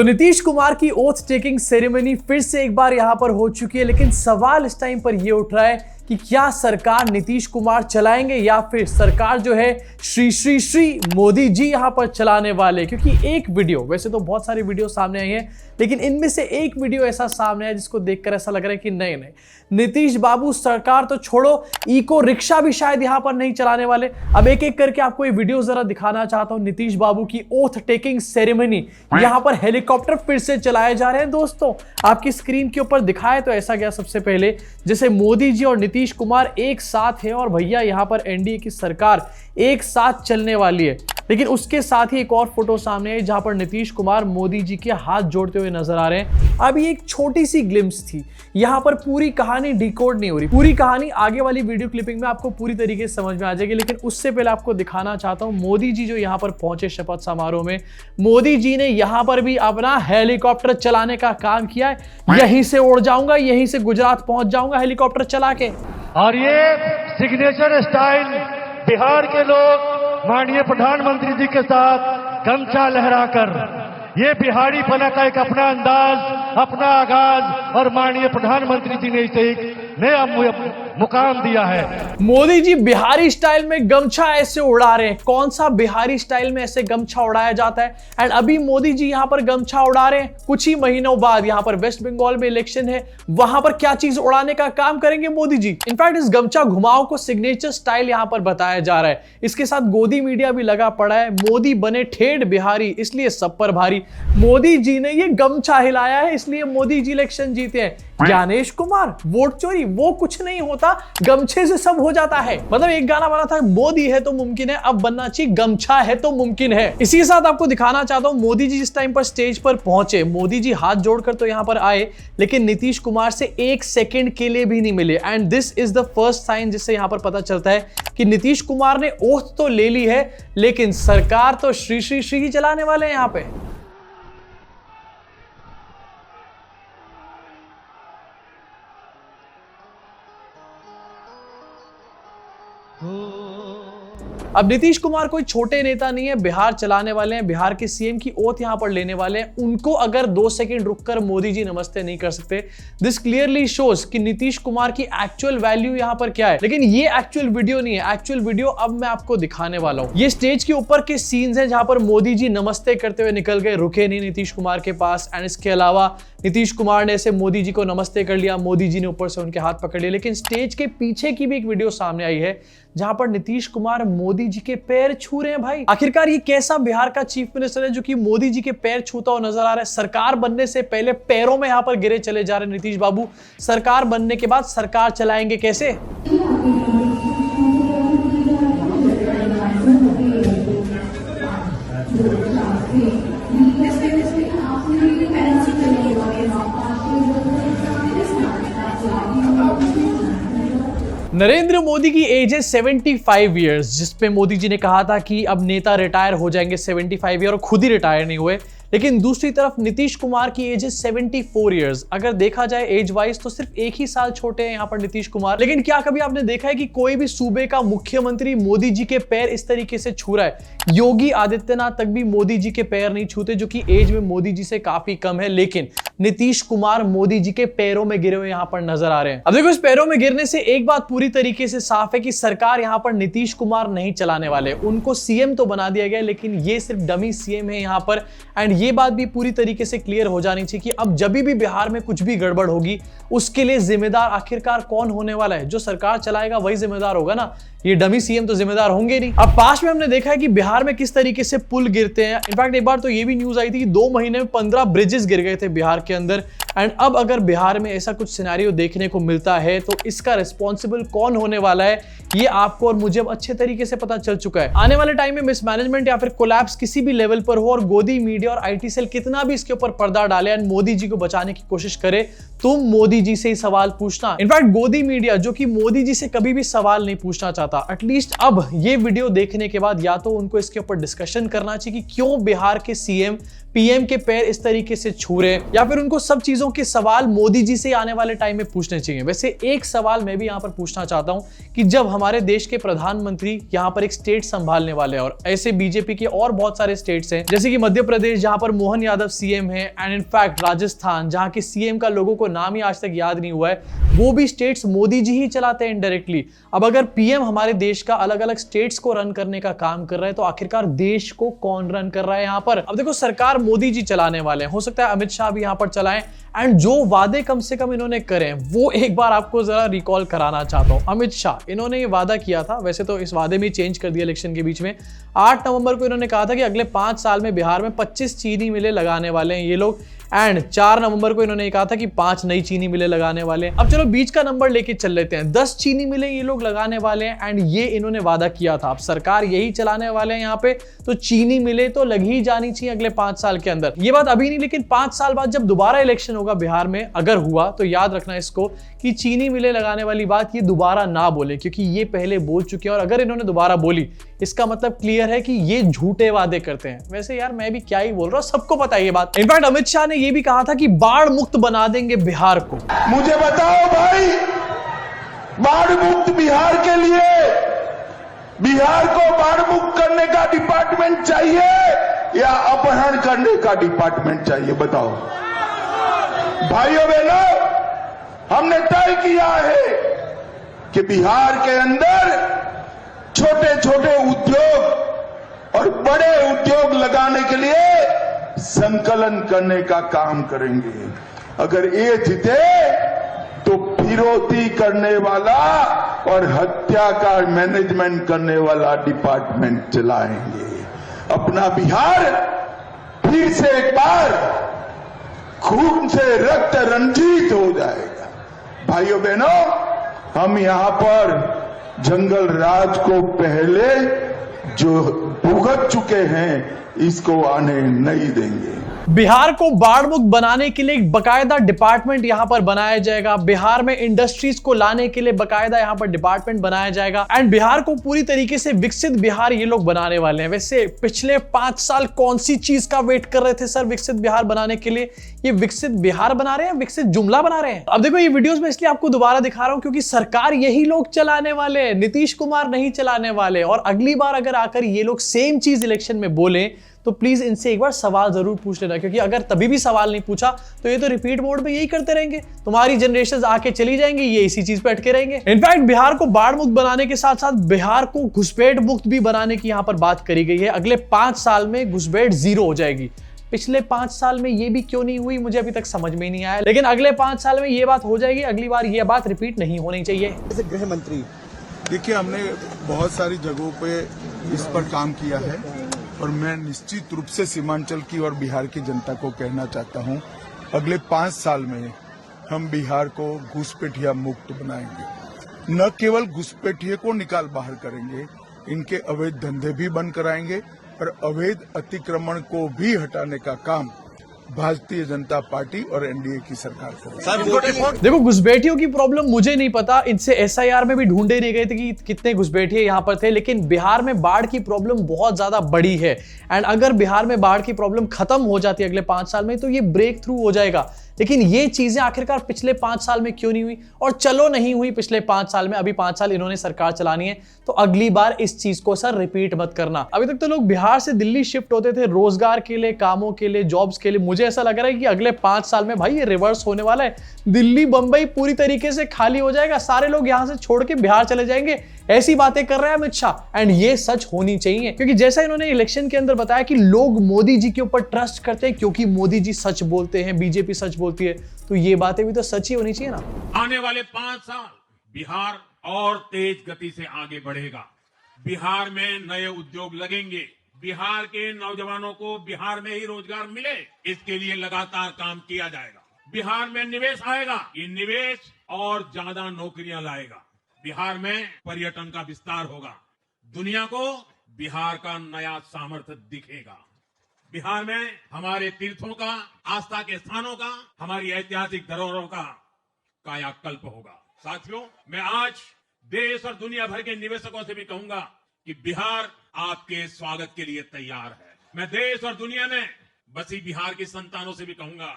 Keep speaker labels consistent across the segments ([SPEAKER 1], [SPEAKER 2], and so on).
[SPEAKER 1] नीतीश कुमार की oath taking ceremony फिर से एक बार यहां पर हो चुकी है, लेकिन सवाल इस टाइम पर यह उठ रहा है कि क्या सरकार नीतीश कुमार चलाएंगे या फिर सरकार जो है श्री श्री श्री मोदी जी यहां पर चलाने वाले। क्योंकि एक वीडियो, वैसे तो बहुत सारी वीडियो सामने आई है, लेकिन इनमें से एक वीडियो ऐसा सामने आया जिसको देखकर ऐसा लग रहा है कि नहीं नीतीश बाबू सरकार तो छोड़ो, इको रिक्शा भी शायद यहां पर नहीं चलाने वाले। अब एक एक करके आपको ये वीडियो जरा दिखाना चाहता हूं। नीतीश बाबू की ओथ टेकिंग सेरेमनी, यहां पर हेलीकॉप्टर फिर से चलाए जा रहे हैं। दोस्तों आपकी स्क्रीन के ऊपर दिखाए तो ऐसा गया सबसे पहले, जैसे मोदी जी और नीतीश कुमार एक साथ हैं और भैया यहां पर एनडीए की सरकार एक साथ चलने वाली है। लेकिन उसके साथ ही एक और फोटो सामने आई जहां पर नीतीश कुमार मोदी जी के हाथ जोड़ते हुए नजर आ रहे हैं। अब ये एक छोटी सी ग्लिम्स थी, यहां पर पूरी कहानी डिकोड नहीं हो रही। पूरी कहानी आगे वाली वीडियो क्लिपिंग में आपको पूरी तरीके से समझ में आ जाएगी, लेकिन उससे पहले आपको दिखाना चाहता हूं मोदी जी जो यहां पर पहुंचे शपथ समारोह में। मोदी जी ने यहां पर भी अपना हेलीकॉप्टर चलाने का काम किया है। यहीं से उड़ जाऊंगा, यहीं से गुजरात पहुंच जाऊंगा हेलीकॉप्टर चला के।
[SPEAKER 2] और ये सिग्नेचर स्टाइल बिहार के लोग माननीय प्रधानमंत्री जी के साथ गमछा लहराकर, ये बिहारी पना का एक अपना अंदाज, अपना आगाज, और माननीय प्रधानमंत्री जी ने इसे एक नया मुकाम दिया है।
[SPEAKER 1] मोदी जी बिहारी स्टाइल में गमछा ऐसे उड़ा रहे हैं। कौन सा बिहारी स्टाइल में ऐसे गमछा उड़ाया जाता है? एंड अभी मोदी जी यहां पर गमछा उड़ा रहे हैं, कुछ ही महीनों बाद यहां पर वेस्ट बंगाल में इलेक्शन है, वहां पर क्या चीज उड़ाने का काम करेंगे मोदी जी। इनफैक्ट इस गमछा घुमाओ को सिग्नेचर स्टाइल यहां पर बताया जा रहा है। इसके साथ गोदी मीडिया भी लगा पड़ा है, मोदी बने ठेठ बिहारी इसलिए सब पर भारी। मोदी जी ने ये गमछा हिलाया है इसलिए मोदी जी इलेक्शन जीते हैं। ज्ञानेश कुमार वोट चोरी, वो कुछ नहीं होता, गमछे से सब हो जाता है। मतलब एक गाना बना था, मोदी है तो मुमकिन है, अब बनना चाहिए गमछा है तो मुमकिन है। इसी के साथ आपको दिखाना चाहता हूं मोदी जी जिस टाइम पर स्टेज पर पहुंचे, मोदी जी हाथ जोड़कर तो यहां पर आए, लेकिन नीतीश कुमार से एक सेकंड के लिए भी नहीं मिले। And this is the first sign जिससे यहां पर पता चलता है कि नीतीश कुमार ने ओथ तो ले ली है, लेकिन सरकार तो श्री श्री श्री ही चलाने वाले हैं यहां पे। अब नीतीश कुमार कोई छोटे नेता नहीं है, बिहार चलाने वाले हैं, बिहार के सीएम की ओथ यहां पर लेने वाले हैं। उनको अगर 2 सेकंड रुककर मोदी जी नमस्ते नहीं कर सकते, दिस क्लियरली शोज कि नीतीश कुमार की एक्चुअल वैल्यू यहां पर क्या है। लेकिन ये एक्चुअल वीडियो नहीं है, एक्चुअल वीडियो अब मैं आपको दिखाने वाला हूं। ये स्टेज के ऊपर के सीन्स हैं जहां पर मोदी जी नमस्ते करते हुए निकल गए, रुके नहीं नीतीश कुमार के पास। एंड इसके अलावा नीतीश कुमार ने ऐसे मोदी जी को नमस्ते कर लिया, मोदी जी ने ऊपर से उनके हाथ पकड़ लिए। लेकिन स्टेज के पीछे की भी एक वीडियो सामने आई है जहां पर नीतीश कुमार मोदी जी के पैर छू रहे हैं। भाई आखिरकार ये कैसा बिहार का चीफ मिनिस्टर है जो कि मोदी जी के पैर छूता हुआ नजर आ रहा है? सरकार बनने से पहले पैरों में यहां पर गिरे चले जा रहे नीतीश बाबू, सरकार बनने के बाद सरकार चलाएंगे कैसे? नरेंद्र मोदी की एज है 75 ईयर्स, जिसपे मोदी जी ने कहा था कि अब नेता रिटायर हो जाएंगे 75 ईयर, और खुद ही रिटायर नहीं हुए। लेकिन दूसरी तरफ नीतीश कुमार की एज है 74 ईयर्स। अगर देखा जाए एज वाइज तो सिर्फ एक ही साल छोटे हैं यहाँ पर नीतीश कुमार। लेकिन क्या कभी आपने देखा है कि कोई भी सूबे का मुख्यमंत्री मोदी जी के पैर इस तरीके से छू रहा है? योगी आदित्यनाथ तक भी मोदी जी के पैर नहीं छूते, जो कि एज में मोदी जी से काफी कम है। लेकिन नीतीश कुमार मोदी जी के पैरों में गिरे हुए यहाँ पर नजर आ रहे हैं। अब देखो, इस पैरों में गिरने से एक बात पूरी तरीके से साफ है कि सरकार यहाँ पर नीतीश कुमार नहीं चलाने वाले। उनको सीएम तो बना दिया गया, लेकिन ये सिर्फ डमी सीएम है यहाँ पर। एंड ये बात भी पूरी तरीके से क्लियर हो जानी चाहिए कि अब जब भी बिहार में कुछ भी गड़बड़ होगी उसके लिए जिम्मेदार आखिरकार कौन होने वाला है? जो सरकार चलाएगा वही जिम्मेदार होगा ना, ये डमी सीएम तो जिम्मेदार होंगे नहीं। अब पास में हमने देखा है कि बिहार में किस तरीके से पुल गिरते हैं। इनफैक्ट एक बार तो ये भी न्यूज आई थी कि 2 महीने में 15 ब्रिजेस गिर गए थे बिहार के अंदर। एंड अब अगर बिहार में ऐसा कुछ सिनेरियो देखने को मिलता है तो इसका रिस्पॉन्सिबल कौन होने वाला है, ये आपको और मुझे अब अच्छे तरीके से पता चल चुका है। आने वाले टाइम में मिसमैनेजमेंट या फिर कोलैप्स किसी भी लेवल पर हो और गोदी मीडिया और आईटी सेल कितना भी इसके ऊपर पर्दा डाले एंड मोदी जी को बचाने की कोशिश करे, तुम मोदी जी से ही सवाल पूछना। इनफैक्ट गोदी मीडिया जो कि मोदी जी से कभी भी सवाल नहीं पूछना चाहता, एटलीस्ट अब ये वीडियो देखने के बाद या तो उनको इसके ऊपर डिस्कशन करना चाहिए कि क्यों बिहार के सीएम पीएम के पैर इस तरीके से छू रहे, या फिर उनको सब चीजों के सवाल मोदी जी से आने वाले टाइम में पूछने चाहिए। वैसे एक सवाल मैं भी यहां पर पूछना चाहता हूं कि जब हमारे हमारे देश के प्रधानमंत्री यहाँ पर एक स्टेट संभालने वाले हैं और ऐसे बीजेपी के और बहुत सारे स्टेट्स हैं, जैसे कि मध्य प्रदेश जहां पर मोहन यादव सीएम है, एंड इनफैक्ट राजस्थान जहां के सीएम का लोगों को नाम ही आज तक याद नहीं हुआ है, वो भी स्टेट्स मोदी जी ही चलाते हैं इनडायरेक्टली। अब अगर पीएम हमारे देश का अलग अलग स्टेट्स को रन करने का काम कर रहा है तो आखिरकार देश को कौन रन कर रहा है यहाँ पर? अब देखो, सरकार मोदी जी चलाने वाले हैं, हो सकता है अमित शाह भी यहाँ पर चलाएं, एंड जो वादे कम से कम इन्होंने करे वो एक बार आपको जरा रिकॉल कराना चाहता हूं। अमित शाह, इन्होंने ये वादा किया था, वैसे तो इस वादे में चेंज कर दिया इलेक्शन के बीच में। 8 नवंबर को इन्होंने कहा था कि अगले 5 साल में बिहार में 25 चीनी मिलें लगाने वाले हैं ये लोग, एंड 4 नवंबर को इन्होंने कहा था कि 5 नई चीनी मिलें लगाने वाले हैं। अब चलो बीच का नंबर लेके चल लेते हैं, 10 चीनी मिलें ये लोग लगाने वाले हैं, एंड ये इन्होंने वादा किया था। अब सरकार यही चलाने वाले हैं यहाँ पे, तो चीनी मिलें तो लग ही जानी चाहिए अगले 5 साल के अंदर। ये बात अभी नहीं, लेकिन 5 साल बाद जब दोबारा इलेक्शन होगा बिहार में, अगर हुआ तो याद रखना इसको कि चीनी मिलें लगाने वाली बात ये दोबारा ना बोले, क्योंकि ये पहले बोल चुके हैं, और अगर इन्होंने दोबारा बोली इसका मतलब क्लियर है कि ये झूठे वादे करते हैं। वैसे यार मैं भी क्या ही बोल रहा हूं, सबको पता है ये बात। इनफैक्ट अमित शाह ने ये भी कहा था कि बाढ़ मुक्त बना देंगे बिहार को।
[SPEAKER 3] मुझे बताओ भाई, बाढ़ मुक्त बिहार के लिए बिहार को बाढ़ मुक्त करने का डिपार्टमेंट चाहिए या अपहरण करने का डिपार्टमेंट चाहिए? बताओ भाइयों बहनों, हमने तय किया है कि बिहार के अंदर छोटे छोटे उद्योग और बड़े उद्योग लगाने के लिए संकलन करने का काम करेंगे। अगर ये जीते तो फिरौती करने वाला और हत्या का मैनेजमेंट करने वाला डिपार्टमेंट चलाएंगे। अपना बिहार फिर से एक बार खून से रक्त रंजित हो जाएगा। भाइयों बहनों, हम यहां पर जंगल राज को पहले जो भुगत चुके हैं इसको आने नहीं देंगे।
[SPEAKER 1] बिहार को बाढ़ मुक्त बनाने के लिए एक बकायदा डिपार्टमेंट यहां पर बनाया जाएगा। बिहार में इंडस्ट्रीज को लाने के लिए बकायदा यहां पर डिपार्टमेंट बनाया जाएगा, एंड बिहार को पूरी तरीके से विकसित बिहार ये लोग बनाने वाले हैं। वैसे पिछले 5 साल कौन सी चीज का वेट कर रहे थे सर विकसित बिहार बनाने के लिए? ये विकसित बिहार बना रहे हैं, विकसित जुमला बना रहे हैं। अब देखो, ये वीडियोस में इसलिए आपको दोबारा दिखा रहा हूं क्योंकि सरकार यही लोग चलाने वाले हैं, नीतीश कुमार नहीं चलाने वाले। और अगली बार अगर आकर ये लोग सेम चीज इलेक्शन में बोले तो प्लीज इनसे एक बार सवाल जरूर पूछ लेना, क्योंकि अगर तभी भी सवाल नहीं पूछा तो ये तो रिपीट मोड में यही करते रहेंगे। तुम्हारी जनरेशन आके चली जाएंगी, ये इसी चीज पे अटके रहेंगे। इनफैक्ट बिहार को बाढ़ मुक्त बनाने के साथ साथ बिहार को घुसपैठ मुक्त भी बनाने की यहां पर बात करी गई है। अगले 5 साल में घुसपैठ 0 हो जाएगी। पिछले 5 साल में ये भी क्यों नहीं हुई मुझे अभी तक समझ में नहीं आया, लेकिन अगले 5 साल में ये बात हो जाएगी। अगली बार ये बात रिपीट नहीं होनी चाहिए।
[SPEAKER 4] जैसे गृह मंत्री,
[SPEAKER 5] देखिए, हमने बहुत सारी जगहों पे इस पर काम किया है और मैं निश्चित रूप से सीमांचल की और बिहार की जनता को कहना चाहता हूं, अगले 5 साल में हम बिहार को घुसपैठिया मुक्त बनाएंगे। न केवल घुसपैठिए को निकाल बाहर करेंगे, इनके अवैध धंधे भी बंद कराएंगे और अवैध अतिक्रमण को भी हटाने का काम भारतीय जनता पार्टी और एनडीए की सरकार करेगी।
[SPEAKER 1] देखो, घुसपैठियों की प्रॉब्लम मुझे नहीं पता, इनसे एसआईआर में भी ढूंढे नहीं गए थे कि कितने घुसपैठिए यहां पर थे, लेकिन बिहार में बाढ़ की प्रॉब्लम बहुत ज्यादा बड़ी है। एंड अगर बिहार में बाढ़ की प्रॉब्लम खत्म हो जाती है अगले 5 साल में तो ये ब्रेक थ्रू हो जाएगा। लेकिन ये चीजें आखिरकार पिछले 5 साल में क्यों नहीं हुई? और चलो नहीं हुई पिछले 5 साल में, अभी 5 साल इन्होंने सरकार चलानी है, तो अगली बार इस चीज को सर रिपीट मत करना। अभी तक तो लोग बिहार से दिल्ली शिफ्ट होते थे रोजगार के लिए, कामों के लिए, जॉब्स के लिए। मुझे ऐसा लग रहा है कि अगले 5 साल में भाई ये रिवर्स होने वाला है। दिल्ली बंबई पूरी तरीके से खाली हो जाएगा, सारे लोग यहां से छोड़ के बिहार चले जाएंगे। ऐसी बातें कर रहे हैं अमित शाह, एंड ये सच होनी चाहिए, क्योंकि जैसा इन्होंने इलेक्शन के अंदर बताया कि लोग मोदी जी के ऊपर ट्रस्ट करते हैं क्योंकि मोदी जी सच बोलते हैं, बीजेपी सच बोलती है, तो ये बातें भी तो सच ही होनी चाहिए ना।
[SPEAKER 6] आने वाले 5 साल बिहार और तेज गति से आगे बढ़ेगा। बिहार में नए उद्योग लगेंगे, बिहार के नौजवानों को बिहार में ही रोजगार मिले, इसके लिए लगातार काम किया जाएगा। बिहार में निवेश आएगा, ये निवेश और ज्यादा नौकरियां लाएगा। बिहार में पर्यटन का विस्तार होगा, दुनिया को बिहार का नया सामर्थ्य दिखेगा। बिहार में हमारे तीर्थों का, आस्था के स्थानों का, हमारी ऐतिहासिक धरोहरों का कायाकल्प होगा। साथियों, मैं आज देश और दुनिया भर के निवेशकों से भी कहूंगा कि बिहार आपके स्वागत के लिए तैयार है। मैं देश और दुनिया में बसी बिहार की संतानों से भी कहूंगा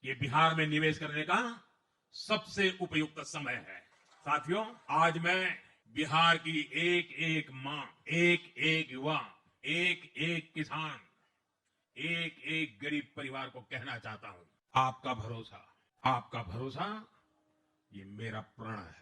[SPEAKER 6] कि बिहार में निवेश करने का सबसे उपयुक्त समय है। साथियों, आज मैं बिहार की एक एक मां, एक एक युवा, एक एक किसान, एक एक गरीब परिवार को कहना चाहता हूं, आपका भरोसा ये मेरा प्रण है।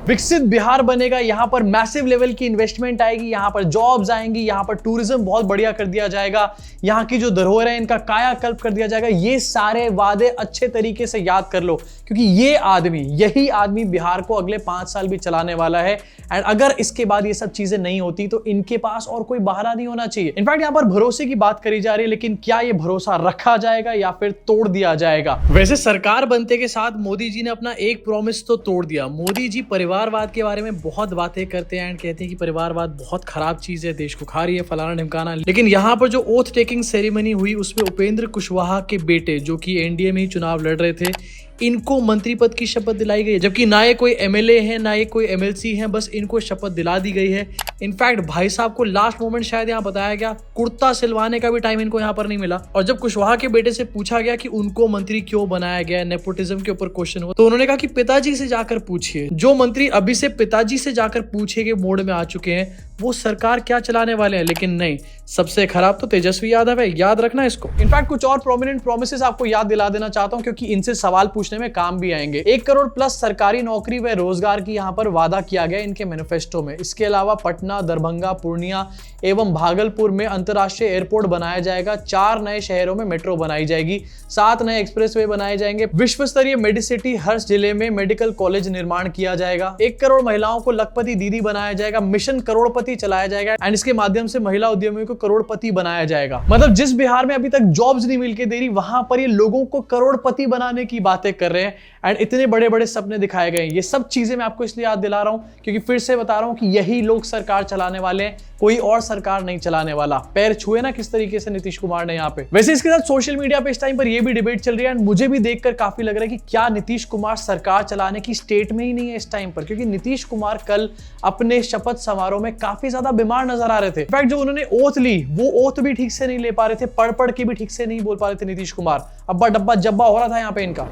[SPEAKER 1] विकसित बिहार बनेगा, यहाँ पर मैसिव लेवल की इन्वेस्टमेंट आएगी, यहाँ पर जॉब्स आएंगी, यहाँ पर टूरिज्म बहुत बढ़िया कर दिया जाएगा, यहाँ की जो धरोहर है इनका कायाकल्प कर दिया जाएगा। ये सारे वादे अच्छे तरीके से याद कर लो, क्योंकि यही आदमी बिहार को अगले 5 साल भी चलाने वाला है। एंड अगर इसके बाद ये सब चीजें नहीं होती तो इनके पास और कोई बहाना नहीं होना चाहिए। इनफैक्ट यहाँ पर भरोसे की बात करी जा रही है, लेकिन क्या ये भरोसा रखा जाएगा या फिर तोड़ दिया जाएगा? वैसे सरकार बनते के साथ मोदी जी ने अपना एक प्रॉमिस तो तोड़ दिया। मोदी जी परिवारवाद के बारे में बहुत बातें करते हैं एंड कहते हैं कि परिवारवाद बहुत खराब चीज है, देश को खा रही है, फलाना ढिमकाना। लेकिन यहाँ पर जो ओथ टेकिंग सेरेमनी हुई उसमें उपेंद्र कुशवाहा के बेटे, जो कि एनडीए में ही चुनाव लड़ रहे थे, इनको मंत्री पद की शपथ दिलाई गई, जबकि ना ये कोई एमएलए है ना ये कोई एमएलसी है, बस इनको शपथ दिला दी गई है। इनफैक्ट भाई साहब को लास्ट मोमेंट शायद यहाँ बताया गया, कुर्ता सिलवाने का भी टाइम इनको यहाँ पर नहीं मिला। और जब कुशवाहा के बेटे से पूछा गया कि उनको मंत्री क्यों बनाया गया, नेपोटिज्म के ऊपर क्वेश्चन हुआ, तो उन्होंने कहा कि पिताजी से जाकर पूछिए। जो मंत्री अभी से पिताजी से जाकर पूछे के मोड में आ चुके हैं, वो सरकार क्या चलाने वाले हैं। लेकिन नहीं, सबसे खराब तो तेजस्वी यादव है, याद रखना इसको। इनफैक्ट कुछ और प्रोमिनेंट प्रोमिसेस आपको याद दिला देना चाहता हूं, क्योंकि इनसे सवाल पूछने में काम भी आएंगे। 1 करोड़ प्लस सरकारी नौकरी व रोजगार की यहाँ पर वादा किया गया इनके मैनिफेस्टो में। इसके अलावा पटना, दरभंगा, पूर्णिया एवं भागलपुर में अंतरराष्ट्रीय एयरपोर्ट बनाया जाएगा। 4 नए शहरों में मेट्रो बनाई जाएगी, 7 नए एक्सप्रेसवे बनाए जाएंगे। विश्व स्तरीय मेडिसिटी हर जिले में मेडिकल कॉलेज निर्माण किया जाएगा। 1 करोड़ महिलाओं को लखपति दीदी बनाया जाएगा। मिशन करोड़पति चलाया जाएगा एंड इसके माध्यम से महिला उद्यमियों को करोड़पति बनाया जाएगा। मतलब जिस बिहार में अभी तक जॉब्स नहीं मिलके दे रही, वहां पर ये लोगों को करोड़पति बनाने की बातें कर रहे हैं एंड इतने बड़े बड़े सपने दिखाए गए हैं। ये सब चीजें मैं आपको इसलिए याद दिला रहा हूं क्योंकि फिर से बता रहा हूं कि यही लोग सरकार चलाने वाले हैं, कोई और सरकार नहीं चलाने वाला। पैर छुए ना किस तरीके से नीतीश कुमार ने यहाँ पे। वैसे इसके साथ सोशल मीडिया पे इस टाइम पर ये भी डिबेट चल रही है एंड मुझे भी देखकर काफी लग रहा है कि क्या नीतीश कुमार सरकार चलाने की स्टेट में ही नहीं है इस टाइम पर, क्योंकि नीतीश कुमार कल अपने शपथ समारोह में काफी ज्यादा बीमार नजर आ रहे थे। इनफैक्ट जो उन्होंने ओथ ली वो ओथ भी ठीक से नहीं ले पा रहे थे, पढ़ के भी ठीक से नहीं बोल पा रहे थे नीतीश कुमार। अब्बा डब्बा जब्बा हो रहा था यहाँ पे इनका।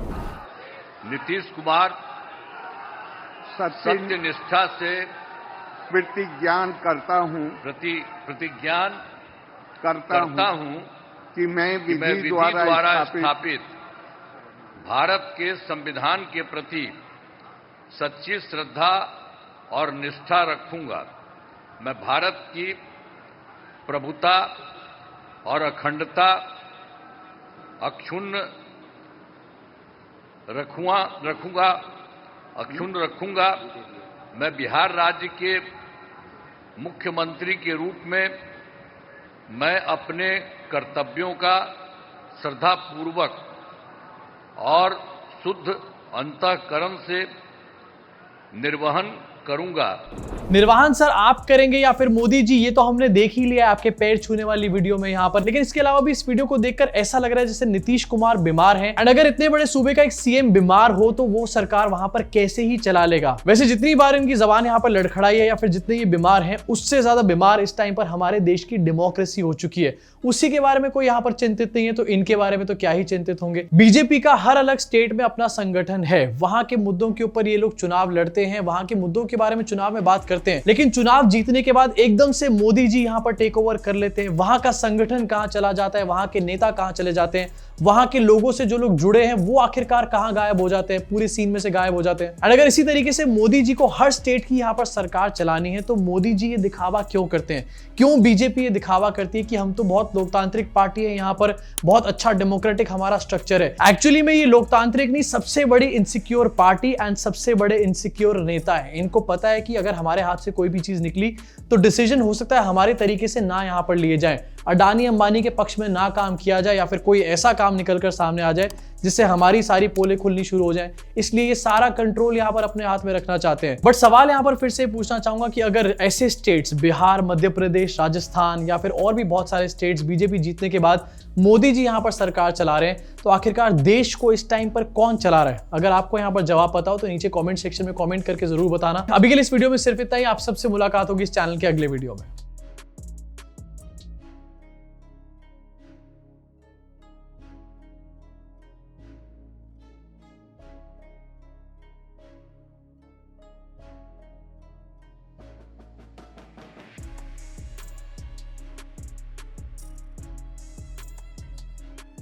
[SPEAKER 4] नीतीश कुमार सत्य निष्ठा से
[SPEAKER 7] प्रतिज्ञान करता हूं कि मैं विधि द्वारा
[SPEAKER 4] स्थापित भारत के संविधान के प्रति सच्ची श्रद्धा और निष्ठा रखूंगा। मैं भारत की प्रभुता और अखंडता अक्षुण्ण रखूंगा। मैं बिहार राज्य के मुख्यमंत्री के रूप में मैं अपने कर्तव्यों का श्रद्धापूर्वक और शुद्ध अंतःकरण से निर्वहन करूंगा।
[SPEAKER 1] निर्वाहन सर आप करेंगे या फिर मोदी जी, ये तो हमने देख ही लिया आपके पैर छूने वाली वीडियो में यहाँ पर। लेकिन इसके अलावा भी इस वीडियो को देखकर ऐसा लग रहा है जैसे नीतीश कुमार बीमार हैं एंड अगर इतने बड़े सूबे का एक सीएम बीमार हो तो वो सरकार वहां पर कैसे ही चला लेगा। वैसे जितनी बार इनकी जबान यहाँ पर लड़खड़ाई है या फिर जितने ये बीमार हैं, उससे ज्यादा बीमार इस टाइम पर हमारे देश की डेमोक्रेसी हो चुकी है। उसी के बारे में कोई यहाँ पर चिंतित नहीं है तो इनके बारे में तो क्या ही चिंतित होंगे। बीजेपी का हर अलग स्टेट में अपना संगठन है, वहां के मुद्दों के ऊपर ये लोग चुनाव लड़ते हैं, वहां के मुद्दों के बारे में चुनाव में बात करते हैं। लेकिन चुनाव जीतने के बाद एकदम से मोदी जी यहां पर टेक ओवर कर लेते हैं। वहां का संगठन कहां चला जाता है, वहां के नेता कहां चले जाते हैं, वहां के लोगों से जो लोग जुड़े हैं वो आखिरकार कहां गायब हो जाते हैं, पूरे सीन में से गायब हो जाते हैं। और अगर इसी तरीके से मोदी जी को हर स्टेट की यहां पर सरकार चलानी है तो मोदी जी ये दिखावा क्यों करते हैं? क्यों बीजेपी ये दिखावा करती है कि हम तो बहुत लोकतांत्रिक पार्टी है, यहाँ पर बहुत अच्छा डेमोक्रेटिक हमारा स्ट्रक्चर है? एक्चुअली में ये लोकतांत्रिक नहीं, सबसे बड़ी इनसिक्योर पार्टी एंड सबसे बड़े इनसिक्योर नेता है। इनको पता है कि अगर हमारे हाथ से कोई भी चीज निकली तो डिसीजन हो सकता है हमारे तरीके से ना यहां पर लिए जाए, अडानी अंबानी के पक्ष में ना काम किया जाए या फिर कोई ऐसा काम निकलकर सामने आ जाए जिससे हमारी सारी पोलें खुलनी शुरू हो जाएं। इसलिए ये सारा कंट्रोल यहां पर अपने हाथ में रखना चाहते हैं। बट सवाल यहां पर फिर से पूछना चाहूंगा कि अगर ऐसे स्टेट्स बिहार, मध्य प्रदेश, राजस्थान या फिर और भी बहुत सारे स्टेट्स बीजेपी जीतने के बाद मोदी जी यहां पर सरकार चला रहे हैं तो आखिरकार देश को इस टाइम पर कौन चला रहा है? अगर आपको यहां पर जवाब पता हो तो नीचे कमेंट सेक्शन में कमेंट करके जरूर बताना। अभी के लिए इस वीडियो में सिर्फ इतना ही। आप सबसे मुलाकात होगी इस चैनल के अगले वीडियो में।